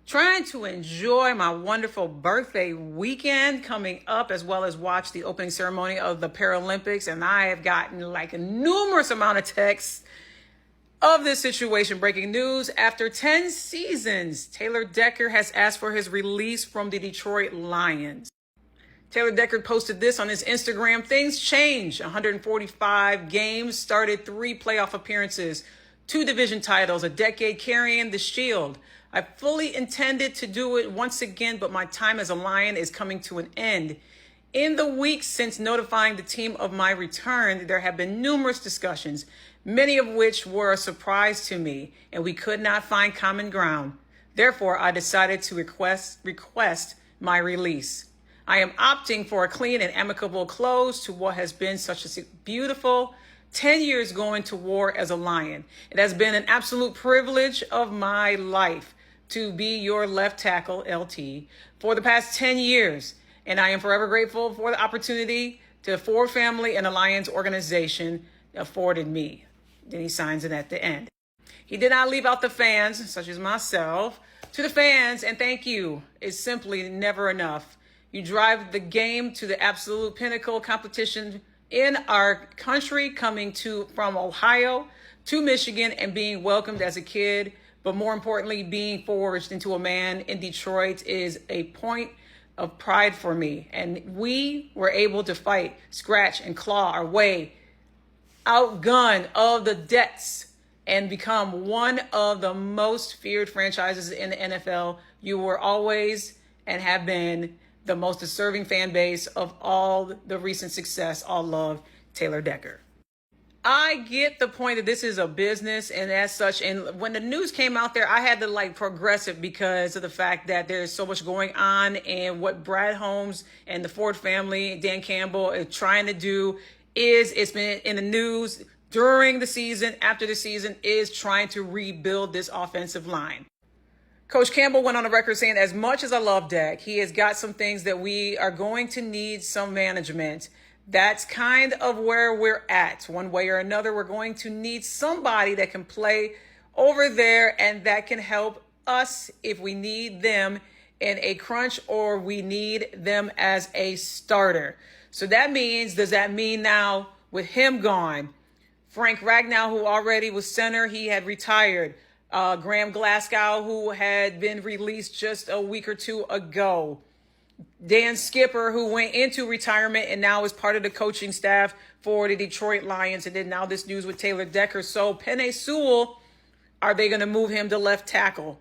Trying to enjoy my wonderful birthday weekend coming up, as well as watch the opening ceremony of the Paralympics. And I have gotten like a numerous amount of texts of this situation. Breaking news: after 10 seasons, Taylor Decker has asked for his release from the Detroit Lions. Taylor Decker posted this on his Instagram. Things change. 145 games, started 3 playoff appearances, 2 division titles, a decade carrying the shield. I fully intended to do it once again, but my time as a Lion is coming to an end. In the weeks since notifying the team of my return, there have been numerous discussions, many of which were a surprise to me, and we could not find common ground. Therefore, I decided to request my release. I am opting for a clean and amicable close to what has been such a beautiful 10 years going to war as a Lion. It has been an absolute privilege of my life to be your left tackle, LT, for the past 10 years. And I am forever grateful for the opportunity the Ford family and the Lions organization afforded me. Then he signs it at the end. He did not leave out the fans, such as myself. To the fans, and thank you, is simply never enough. You drive the game to the absolute pinnacle competition in our country, coming from Ohio to Michigan and being welcomed as a kid, but more importantly, being forged into a man in Detroit is a point of pride for me. And we were able to fight, scratch, and claw our way, outgun of the debts, and become one of the most feared franchises in the NFL. You were always and have been the most deserving fan base of all the recent success. All love, Taylor Decker. I get the point that this is a business and as such. And when the news came out there, I had to progress it because of the fact that there's so much going on, and what Brad Holmes and the Ford family, Dan Campbell, is trying to do is, it's been in the news during the season, after the season, is trying to rebuild this offensive line. Coach Campbell went on the record saying, as much as I love Dak, he has got some things that we are going to need some management. That's kind of where we're at. One way or another, we're going to need somebody that can play over there and that can help us if we need them in a crunch or we need them as a starter. So that means, does that mean now with him gone, Frank Ragnow, who already was center, he had retired. Graham Glasgow, who had been released just a week or 2 ago. Dan Skipper, who went into retirement and now is part of the coaching staff for the Detroit Lions. And then now this news with Taylor Decker. So Penei Sewell, are they going to move him to left tackle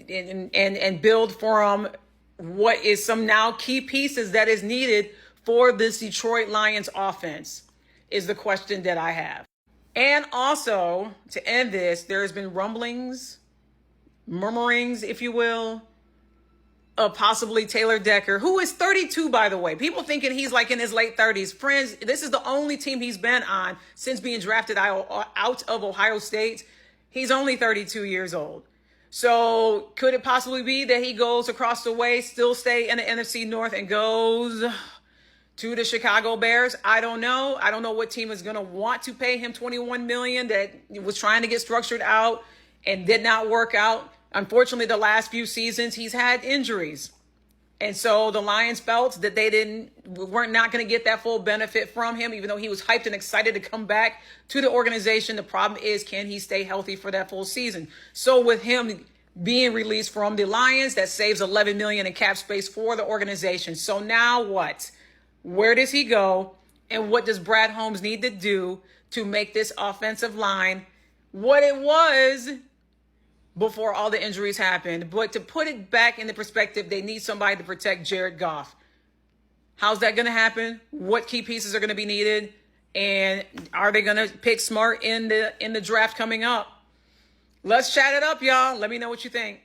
and build from what is some now key pieces that is needed for this Detroit Lions offense is the question that I have. And also, to end this, there has been rumblings, murmurings, if you will, of possibly Taylor Decker, who is 32, by the way. People thinking he's in his late 30s. Friends, this is the only team he's been on since being drafted out of Ohio State. He's only 32 years old. So could it possibly be that he goes across the way, still stay in the NFC North, and goes to the Chicago Bears? I don't know. I don't know what team is going to want to pay him $21 million that was trying to get structured out and did not work out. Unfortunately, the last few seasons, he's had injuries. And so the Lions felt that they weren't not going to get that full benefit from him, even though he was hyped and excited to come back to the organization. The problem is, can he stay healthy for that full season? So with him being released from the Lions, that saves $11 million in cap space for the organization. So now what? Where does he go? And what does Brad Holmes need to do to make this offensive line what it was before all the injuries happened? But to put it back into perspective, they need somebody to protect Jared Goff. How's that going to happen? What key pieces are going to be needed? And are they going to pick smart in the draft coming up? Let's chat it up, y'all. Let me know what you think.